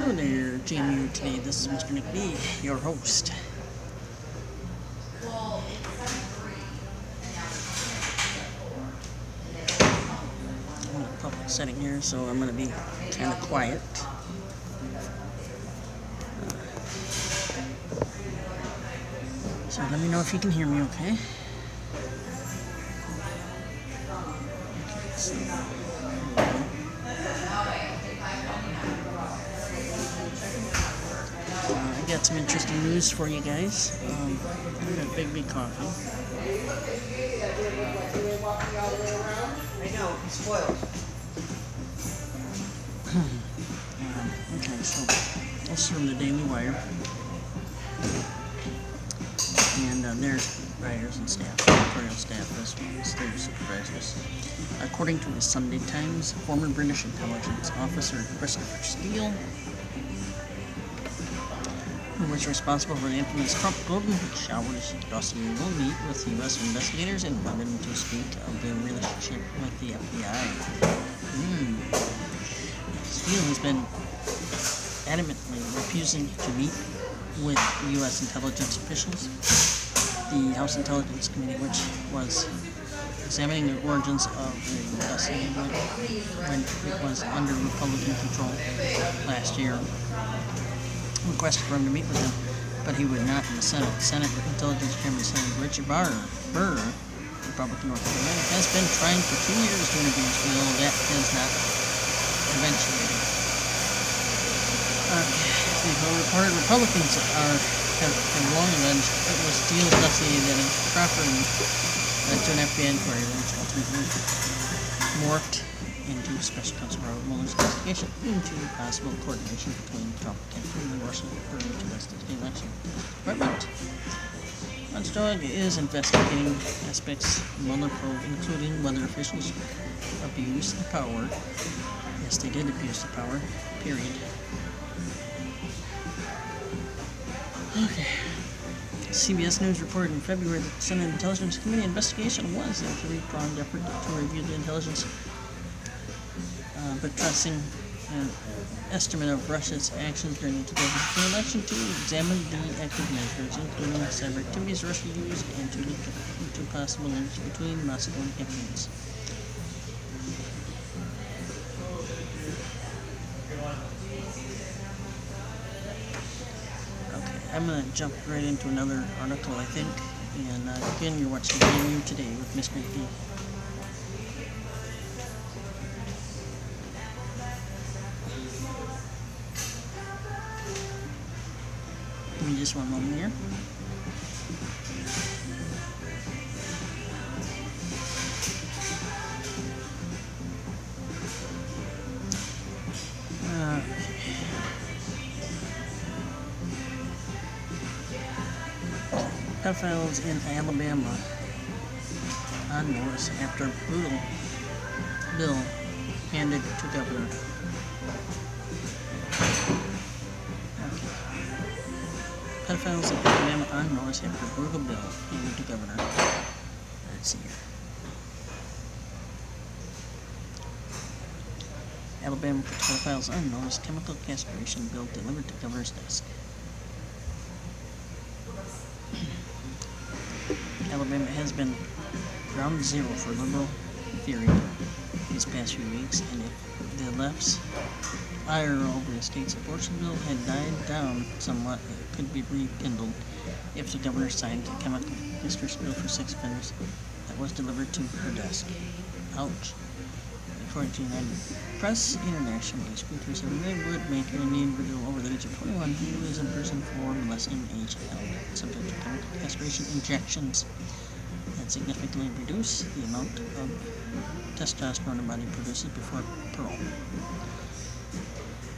Hello there, Gmu Today. This is Mr. Nick B, your host. I'm in a public setting here, so I'm going to be kind of quiet. So let me know if you can hear me okay. I got some interesting news for you guys. I'm going to big coffee. I know, he's spoiled. Okay, so this is from the Daily Wire. And there's writers and staff, editorial staff, as well as their supervisors. According to the Sunday Times, former British intelligence officer Christopher Steele, who was responsible for the infamous Trump Golden Showers dossier, will meet with U.S. investigators in London to speak of their relationship with the FBI. Steele has been adamantly refusing to meet with U.S. intelligence officials. The House Intelligence Committee, which was examining the origins of the dossier when it was under Republican control last year, requested for him to meet with him, but he would not in the Senate. Senate Intelligence Chairman Senator Richard Burr, Republican North Carolina, has been trying for 2 years to interview Steele. That has not eventuated. The Republicans have long alleged it was Steele's dossier that improperly led to an FBI inquiry, which ultimately morphed into Special Counsel Robert Mueller's investigation into possible coordination between Trump and Russia for the 2016 election. Department Watchdog is investigating aspects of Mueller probe, including whether officials abused the power. Yes, they did abuse the power, period. Okay. CBS News reported in February that the Senate Intelligence Committee investigation was a three-pronged effort to review the intelligence buttressing an estimate of Russia's actions during the 2016 election, to examine the active measures, including cyber activities Russia used, and to look into possible links between Moscow and campaigns. Okay, I'm going to jump right into another article, I think. And again, you're watching Gmu Today with Mr. B. Give me just one moment here. Pedophiles in Alabama on notice after brutal bill handed to governor. Pedophiles in Alabama on notice after brutal bill handed to governor. Let's see here. Alabama puts pedophiles on notice. Chemical castration bill delivered to governor's desk. Alabama has been ground zero for liberal theory these past few weeks, and if the left's ire over the state's abortion bill had died down somewhat, it could be rekindled if the governor signed the chemical mistress bill for sex offenders that was delivered to her desk. Ouch. According to United Press International, the speakers of would make any individual over the age of 21 who is in prison for molesting a child subject to chemical castration injections that significantly reduce the amount of testosterone the body produces before parole.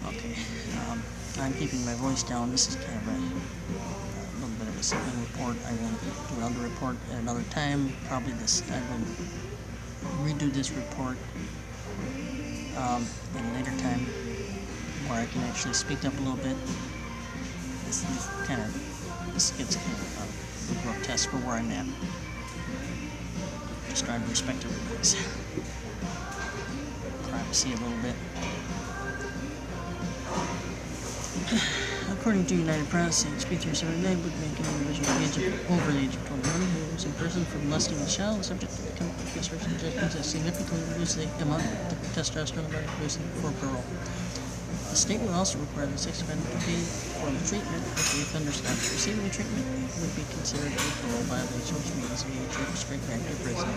Okay, I'm keeping my voice down. This is kind of a little bit of a sizzling report. I will do another report at another time. Probably I will redo this report at a later time where I can actually speak up a little bit. This gets kind of grotesque for where I'm at. Just trying to respect everybody's privacy a little bit. According to United Press, HB 379 would make an individual over the age of 21 who was in prison for molesting a child subject to chemical castration injections that significantly reduce the amount of testosterone body produced for parole. The state would also require the sex offender to pay for the treatment if the offender stops receiving the treatment would be considered a parole violation, which means a trip straight back to prison.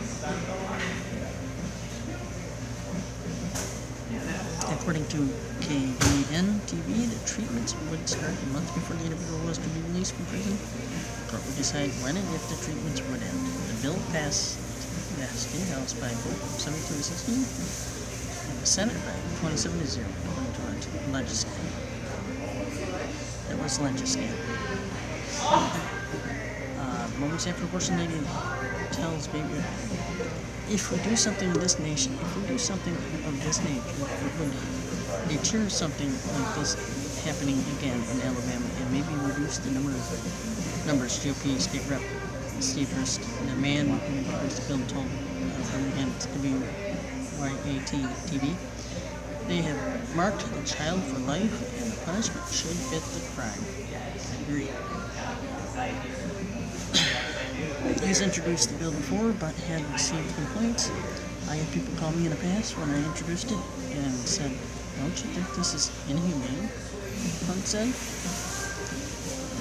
According to KVN TV, the treatments would start a month before the individual was to be released from prison. The court would decide when and if the treatments would end. The bill passed the State House by a vote of 72 to 16 and the Senate by 27 to 0, according to legislature. That was legislature. Moments after abortion, lady tells baby, if we do something in this nation, if we do something of this nature, it would deter something like this happening again in Alabama and maybe reduce the numbers. GOP State Rep Steve Hurst, the man who introduced the bill, told WYAT TV, they have marked the child for life and the punishment should fit the crime. I agree. He's introduced the bill before, but had received complaints. I had people call me in the past when I introduced it and said, don't you think this is inhumane? Hunt said,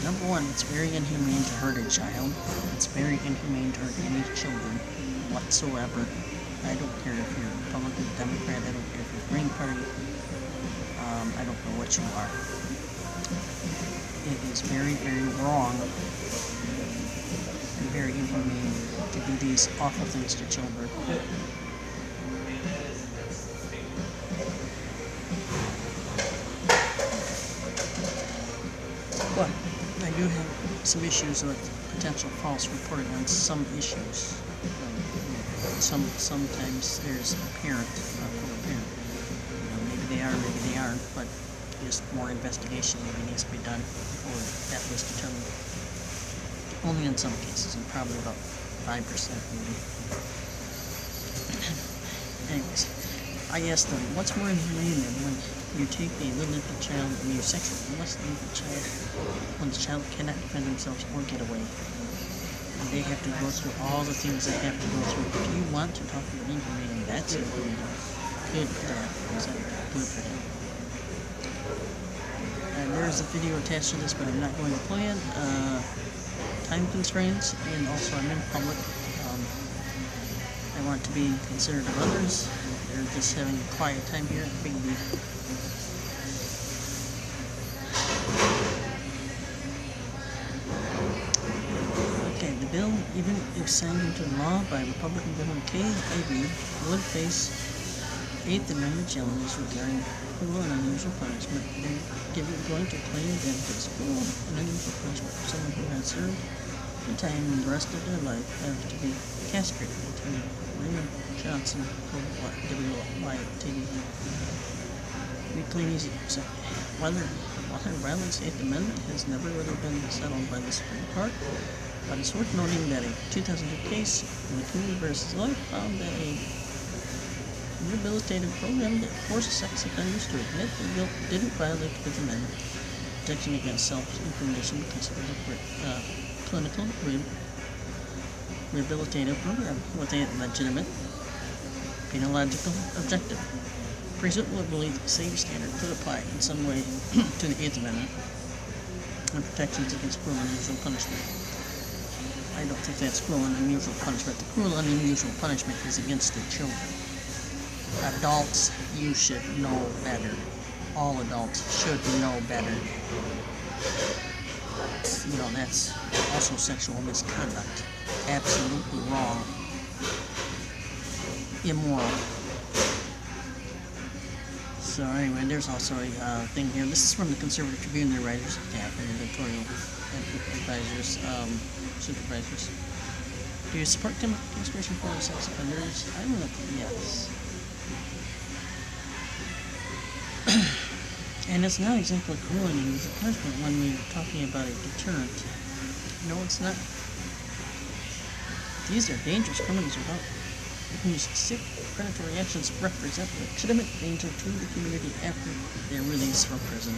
number one, it's very inhumane to hurt a child. It's very inhumane to hurt any children whatsoever. I don't care if you're Republican, Democrat, I don't care if you're Green Party. I don't know what you are. It is very, very wrong and very inhumane to do these awful things to children. But I do have some issues with potential false reporting on some issues. Sometimes there's a parent, maybe they are, maybe they aren't, but just more investigation maybe needs to be done before that was determined. Only in some cases, and probably about 5% maybe. Anyways, I asked them, what's more inhumane than when you take a little infant child and you sexually molest the infant child when the child cannot defend themselves or get away? And they have to go through all the things they have to go through. If you want to talk about inhumane, that's inhumane. Good for that. Good for him. There's a video attached to this, but I'm not going to play it. Time constraints, and also I'm in public. I want to be considerate of others. They're just having a quiet time here at Big B. Okay, the bill, even if signed into law by Republican Governor K.A.B., would face 8th Amendment challenges regarding cruel and unusual punishment. They're going to claim that it is cruel and unusual punishment for someone who has served the time and the rest of their life have to be castrated. Attorney Raymond Johnson told WYTV. We claim easy. So, whether violates the 8th Amendment has never really been settled by the Supreme Court, but it's worth noting that a 2002 case in the Gmu versus Life found that a rehabilitative program that forced sex offenders to admit their guilt didn't violate the 5th Amendment. Protection against self-incrimination because it was a clinical rehabilitative program with a legitimate penological objective. Presumably, the same standard could apply in some way to the 8th Amendment and protections against cruel and unusual punishment. I don't think that's cruel and unusual punishment. The cruel and unusual punishment is against the children. Adults, you should know better. All adults should know better. That's also sexual misconduct. Absolutely wrong. Immoral. So anyway, there's also a thing here. This is from the Conservative Tribune, their writers, staff, and editorial advisors, supervisors. Do you support castration for sex offenders? I'm going to put yes. And it's not exactly cruel and unusual punishment when we're talking about a deterrent. No, it's not. These are dangerous criminals whose sick, predatory actions represent legitimate danger to the community after their release from prison.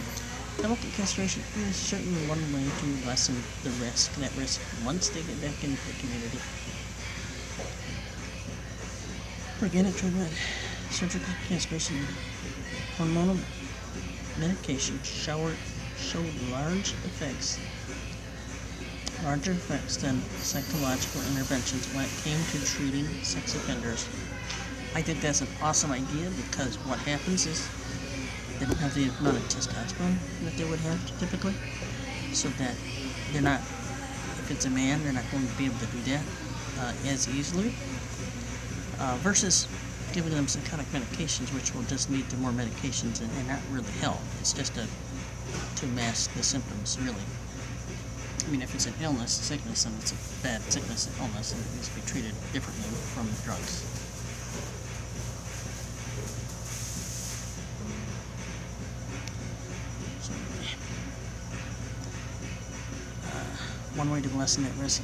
Chemical castration is certainly one way to lessen that risk once they get back into the community. Organic treatment, surgical castration, hormonal medication showed larger effects than psychological interventions when it came to treating sex offenders. I think that's an awesome idea because what happens is they don't have the amount of testosterone that they would have typically, so that they're not, if it's a man, they're not going to be able to do that as easily, versus giving them psychotic medications, which will just lead to more medications and not really help. It's just to mask the symptoms, really. I mean, if it's an illness, sickness, and it's a bad sickness and illness, and it needs to be treated differently from drugs. So, one way to lessen that risk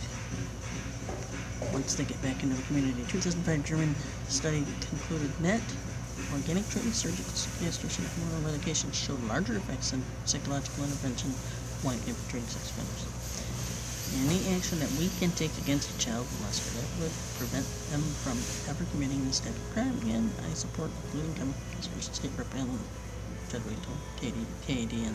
once they get back into the community. 2005 German study concluded that organic treatment, surgical castration, and hormonal medication showed larger effects than psychological intervention when it came to treating sex offenders. Any action that we can take against a child molester that would prevent them from ever committing this type of crime again, I support, including chemical castration. State Rep. Alan Fedway told KADN.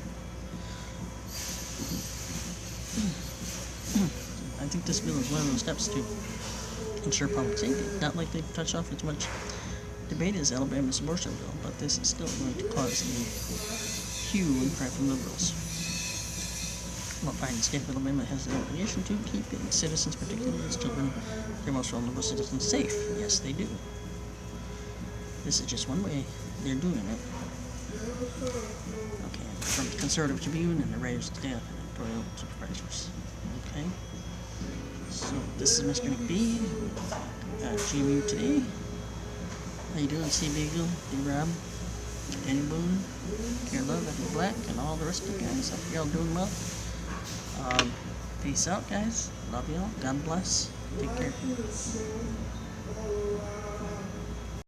I think this bill is one of those steps to ensure public safety. Not likely to touch off as much debate as Alabama's abortion bill, but this is still going to cause a hue and cry from liberals. Well, fine, the state of Alabama has the obligation to keep its citizens, particularly its children, their most vulnerable citizens, safe. Yes, they do. This is just one way they're doing it. Okay, from the Conservative Tribune and the Writers' staff and editorial supervisors. Okay. So this is Mr. McBee with Gmu Today. How you doing, C. Beagle, D. Rob, Danny Boone, Care Love, Eddie Black, and all the rest of you guys? Hope you're all doing well. Peace out, guys. Love y'all. God bless. Take care.